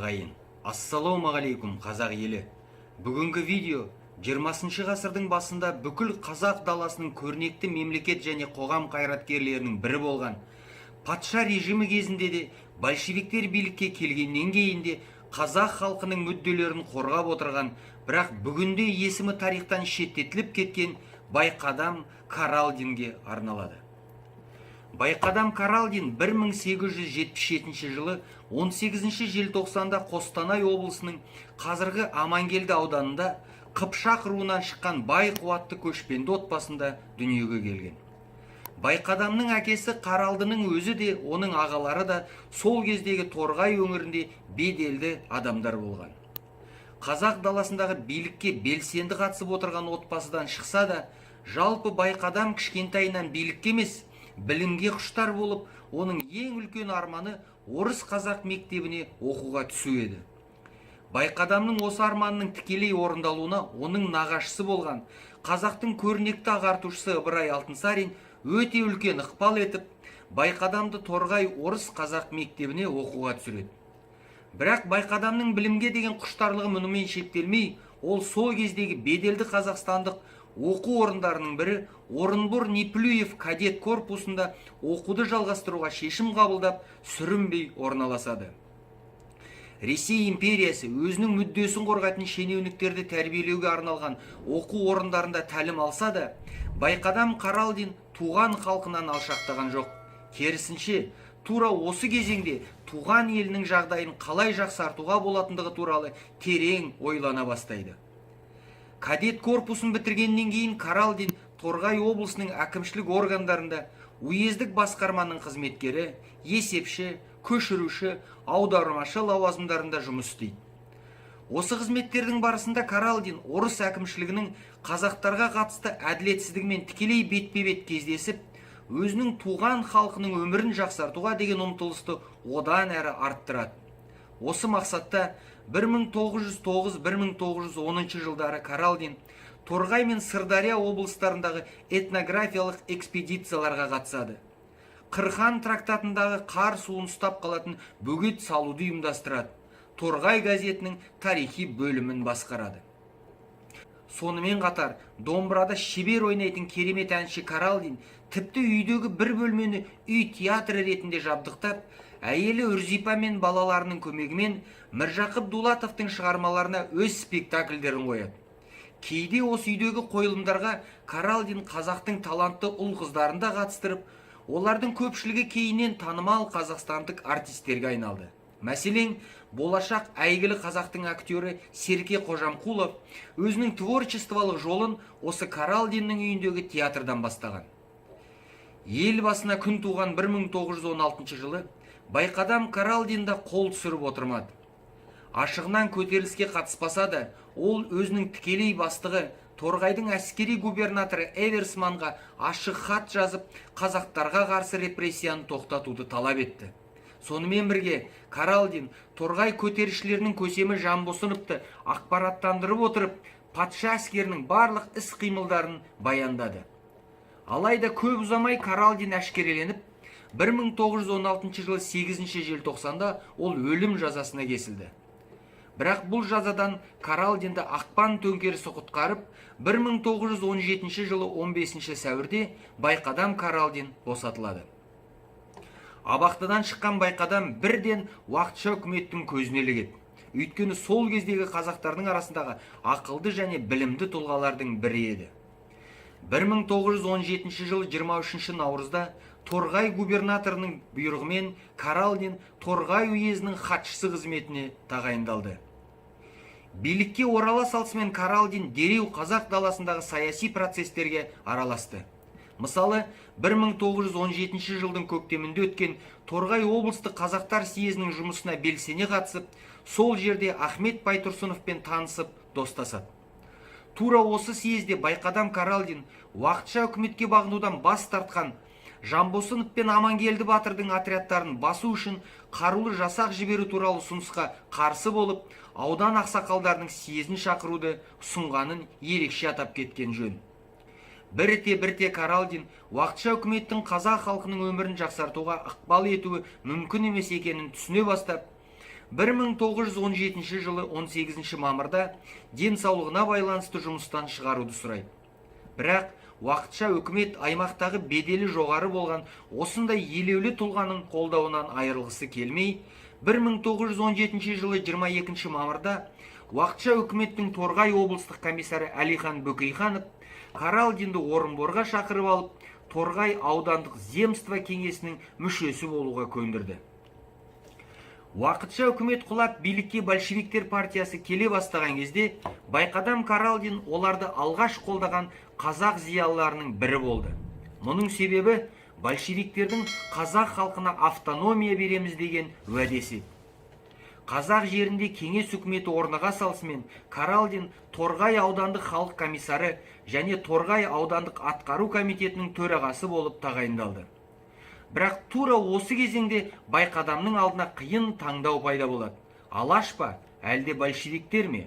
ағайын, ассалаумағалейкум қазақ елі. Бүгінгі видео 20 ғасырдың басында бүкіл қазақ даласының көрнекті мемлекет және қоғам қайраткерлерінің бірі болған патша режимі кезінде де большевиктер билікке келгеннен кейін де қазақ халқының мүдделерін қорғап отырған, бірақ бүгінде есімі тарихтан шеттетіліп кеткен Байқадам Каралдинге арналады. Байқадам Каралдин 1877 жылы 18 желтоқсанда Қостанай облысының қазіргі Амангелді ауданында Қыпшақ руынан шыққан бай қуатты көшпенді отбасында дүниеге келген. Байқадамның әкесі Қаралдының өзі де, оның ағалары да сол кездегі Торғай өңірінде беделді адамдар болған. Қазақ даласындағы билікке белсенді қатысып отырған отбасыдан шықса да, жалпы Байқадам кішкентайынан билікке емес, білімге құштар болып, оның ең үлкен арманы орыс қазақ мектебіне оқуға түсу еді. Байқадамның осы арманының тікелей орындалуына оның нағашысы болған қазақтың көрнекті ағартушысы Ыбырай Алтынсарин өте үлкен ықпал етіп, Байқадамды Торғай орыс қазақ мектебіне оқуға түсіреді. Бірақ Байқадамның білімге деген құштарлығы мұнымен шектелмей, ол сол кездегі беделді қазақстандық оқу орындарының бірі Орынбор Неплюев кадет корпусында оқуды жалғастыруға шешім қабылдап, сүрінбей орналасады. Ресей империясы өзінің мүддесін қорғайтын шенеуніктерді тәрбиелеуге арналған оқу орындарында тәлім алса да, Байқадам Каралдин туған халқынан алшақтаған жоқ. Керісінше, тура осы кезеңде туған елінің жағдайын қалай жақсартуға болатындығы туралы терең ойлана бастайды. Кадет корпусын бітіргеннен кейін Каралдин Торғай облысының әкімшілік органдарында уездік басқарманың қызметкері, есепші, көшіруші, аудармашы лауазымдарында жұмыс істейді. Осы қызметтердің барысында Каралдин орыс әкімшілігінің қазақтарға қатысты әділетсіздігімен тікелей бетпе-бет кездесіп, өзінің туған халқының өмірін жақсартуға деген ұмтылысты одан әрі арттырады. Осы мақсатта 1909-1910 жылдары Каралдин Торғай мен Сырдария облыстарындағы этнографиялық экспедицияларға қатысады. Қырхан трактатындағы қар суын ұстап қалатын бөгет салуды ұйымдастырады. Торғай газетінің тарихи бөлімін басқарады. Сонымен қатар, домбырада шебер ойнайтын керемет әнші Каралдин тіпті үйдегі бір бөлмені үй театры ретінде жабдықтап, әйелі Үрзипа мен балаларының көмегімен Міржақып Дулатовтың шығармаларына өз спектакльдерін қояды. Кейде осы үйдегі қойылымдарға Каралдин қазақтың талантты ұл қыздарын да қатыстырып, олардың көпшілігі кейіннен танымал қазақстандық артистерге айналды. Мәселен, болашақ әйгілі қазақтың актері Серке Қожамқұлов өзінің творчестволық жолын осы Каралдиннің үйіндегі театрдан бастаған. Ел басына күн туған 1916 жылы Байқадам Каралдинда қол түсіріп отырмады. Ашығынан көтеріліске қатыспаса да, ол өзінің тікелей бастығы Торғайдың әскери губернаторы Эверсманға ашық хат жазып, қазақтарға қарсы репрессияны тоқтатуды талап етті. Сонымен бірге Каралдин Торғай көтерілісшілерінің көсемі Жанбосыновты ақпараттандырып отырып, патша әскерінің барлық іс-қимылдарын баяндады. Алайда көп ұзамай Каралдин әшкереленіп, 1916 жылы 8 желтоқсанда ол өлім жазасына кесілді. Бірақ бұл жазадан Каралдинді ақпан төңкерісі құтқарып, 1917 жылы 15 сәуірде Байқадам Каралдин босатылады. Абақтыдан шыққан Байқадам бірден уақытша үкіметтің көзіне ілігеді. Өйткені сол кездегі қазақтардың арасындағы ақылды және білімді тұлғалардың бірі еді. 1917 жылы 23 наурызда Торғай губернаторының бұйрығымен Каралдин Торғай уезінің хатшысы қызметіне тағайындалды. Билікке орала салысымен Каралдин дереу қазақ даласындағы саяси процестерге араласты. Мысалы, 1917 жылдың көктемінде өткен Торғай облыстық қазақтар съезінің жұмысына белсене қатысып, сол жерде Ахмет Байтұрсыновпен танысып, достасады. Тура осы съезде Байқадам Каралдин уақытша үкіметке бағынудан бас тартқан Жанбосынов пен Амангелді батырдың отрядтарын басу үшін қарулы жасақ жіберу туралы ұсынысқа қарсы болып, аудан ақсақалдарының съезін шақыруды ұсынғанын ерекше атап кеткен жөн. Бірте Каралдин уақытша үкіметтің қазақ халқының өмірін жақсартуға ықпал етуі мүмкін емес екенін түсіне бастап, 1917 жылы 18 мамырда денсаулығына байланысты жұмыстан шығаруды сұрайды. Бірақ уақытша үкімет аймақтағы беделі жоғары болған осындай елеулі тұлғаның қолдауынан айырылғысы келмей, 1917 жылы 22 мамырда уақытша үкіметтің Торғай облыстық комиссары Әлихан Бөкейханов Каралдинді Орынборға шақырып алып, Торғай аудандық земство кеңесінің мүшесі болуға көндірді. Уақытша үкімет құлап, билікке большевиктер партиясы келе бастаған кезде, Байқадам Каралдин оларды алғаш қолдаған қазақ зиялыларының бірі болды. Мұның себебі большевиктердің қазақ халқына автономия береміз деген уәдесі. Қазақ жерінде кеңес үкіметі орныға салысымен, Каралдин Торғай аудандық халық комиссары және Торғай аудандық атқару комитетінің төрағасы болып тағайындалды. Бірақ тура осы кезеңде Байқадамның алдына қиын таңдау пайда болады. Алаш па, әлде большевиктер ме?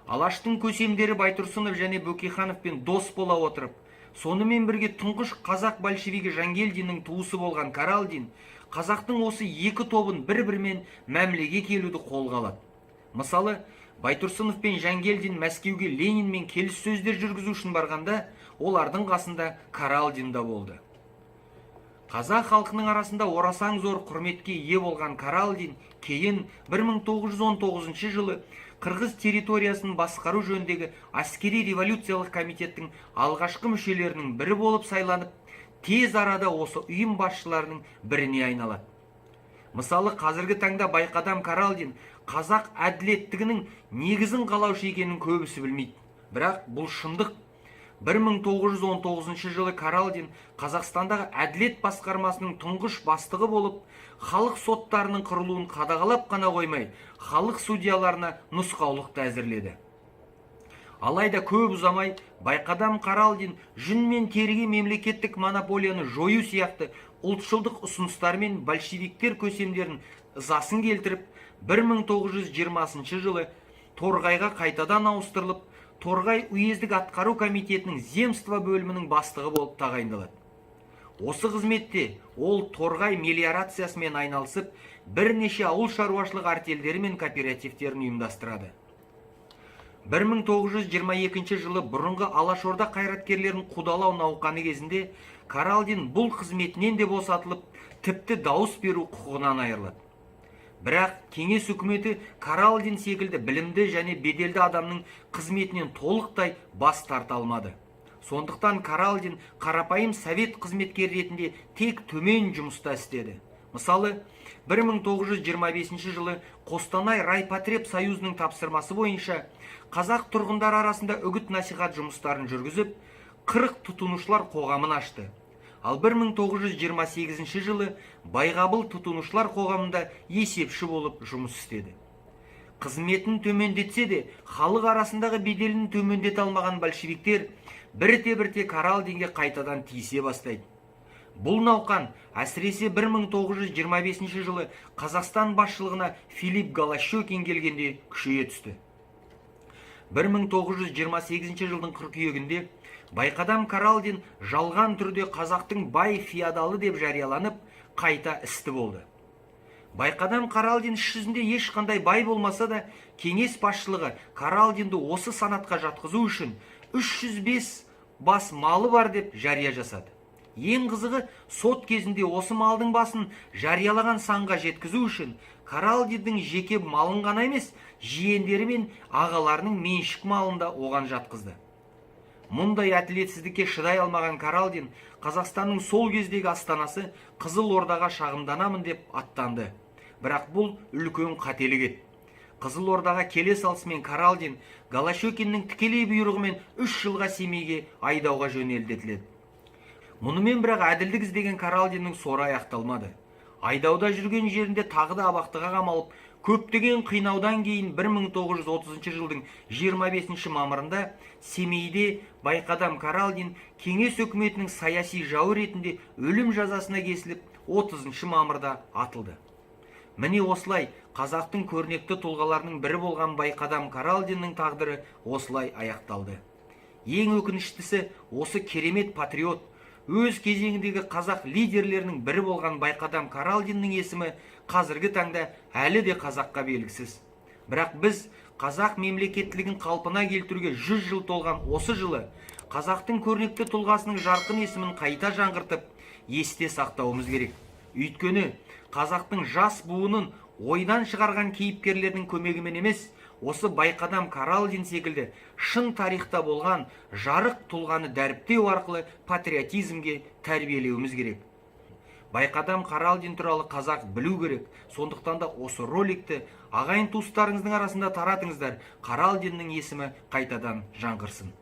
Алаштың көсемдері Байтұрсынов және Бөкейхановпен дос бола отырып, сонымен бірге тұңғыш қазақ большевигі Жангелдиннің туысы болған Каралдин қазақтың осы екі тобын бір-бірімен мәмілеге келуді қолға алады. Мысалы, Байтұрсынов пен Жангелдин Мәскеуге Ленинмен келіссөздер жүргізу үшін барғанда, олардың қасында Каралдин да болды. Қазақ халқының арасында орасан зор құрметке ие болған Каралдин кейін 1919 жылы Қырғыз территориясын басқару жөніндегі әскери революциялық комитеттің алғашқы мүшелерінің бірі болып сайланып, тез арада осы ұйым басшыларының біріне айналады. Мысалы, қазіргі таңда Байқадам Каралдин қазақ әділеттігінің негізін қалаушы екенін көбісі білмейді. Бірақ бұл шындық. 1919 жылы Каралдин Қазақстандағы әділет басқармасының тұңғыш бастығы болып, халық соттарының құрылуын қадағалап қана қоймай, халық судьяларына нұсқаулықты әзірледі. Алайда көп ұзамай Байқадам Каралдин жүн мен теріге мемлекеттік монополияны жою сияқты ұлтшылдық ұсыныстармен большевиктер көсемдерін ызасын келтіріп, 1920 жылы Торғайға қайтадан ауыстырылып, Торғай уездік атқару комитетінің земство бөлімінің бастығы болып тағайындалады. Осы қызметте ол Торғай мелиорациясымен айналысып, бірнеше ауыл шаруашылық артельдері мен кооперативтерін ұйымдастырады. 1922 жылы бұрынғы Алашорда қайраткерлерін қудалау науқаны кезінде Каралдин бұл қызметінен де босатылып, тіпті дауыс беру құқығынан айырылады. Бірақ кеңес үкіметі Каралдин секілді білімді және беделді адамның қызметінен толықтай бас тарта алмады. Сондықтан Каралдин қарапайым совет қызметкер ретінде тек төмен жұмыста істеді. Мысалы, 1925 жылы Қостанай райпотреб союзының тапсырмасы бойынша қазақ тұрғындар арасында үгіт-насихат жұмыстарын жүргізіп, 40 тұтынушылар қоғамын ашты. Ал 1928 жылы Байғабыл тұтынушылар қоғамында есепші болып жұмыс істеді. Қызметін төмендетсе де, халық арасындағы беделін төмендете алмаған большевиктер бірте-бірте Каралдинге қайтадан тиісе бастайды. Бұл науқан әсіресе 1925 жылы Қазақстан басшылығына Филипп Голощекин келгенде күшейе түсті. 1928 жылдың қыркүйегінде Байқадам Каралдин жалған түрде қазақтың бай феодалы деп жарияланып, қайта істі болды. Байқадам Каралдин іс жүзінде ешқандай бай болмаса да, кеңес басшылығы Каралдинді осы санатқа жатқызу үшін 305 бас малы бар деп жария жасады. Ең қызығы, сот кезінде осы малдың басын жариялаған санға жеткізу үшін Каралдиндің жеке малын ғана емес, жиендері мен ағаларының меншік малын да оған жатқызды. Мұндай әділетсіздікке шыдай алмаған Каралдин Қазақстанның сол кездегі астанасы Қызылордаға шағымданамын деп аттанды. Бірақ бұл үлкен қателік еді. Қызылордаға келе салысымен Каралдин Голощекиннің тікелей бұйрығымен 3 жылға Семейге айдауға жөнелтіледі. Мұнымен бірақ әділдік іздеген Каралдиннің соры аяқталмады. Айдауда жүрген жерінде тағы да абақтыға қамалып, көптеген қинаудан кейін 1930 жылдың 25 мамырында Семейде Байқадам Каралдин кеңес үкіметінің саяси жауы ретінде өлім жазасына кесіліп, 30 мамырда атылды. Міне осылай қазақтың көрнекті тұлғаларының бірі болған Байқадам Каралдиннің тағдыры осылай аяқталды. Ең өкініштісі, осы керемет патриот, өз кезеңіндегі қазақ лидерлерінің бірі болған Байқадам Қаралдиннің есімі қазіргі таңда әлі де қазаққа белгісіз. Бірақ біз қазақ мемлекеттілігін қалпына келтіруге 100 жыл толған осы жылы қазақтың көрнекті тұлғасының жарқын есімін қайта жаңғыртып есте сақтауымыз керек. Өйткені қазақтың жас буынын ойдан шығарған кейіпкерлердің көмегімен емес, осы Байқадам Қаралдин секілді шын тарихта болған жарық тұлғаны дәріптеу арқылы патриотизмге тәрбиелеуіміз керек. Байқадам Қаралдин туралы қазақ білу керек. Сондықтан да осы роликті ағайын туыстарыңыздың арасында таратыңыздар. Қаралдиннің есімі қайтадан жаңғырсын.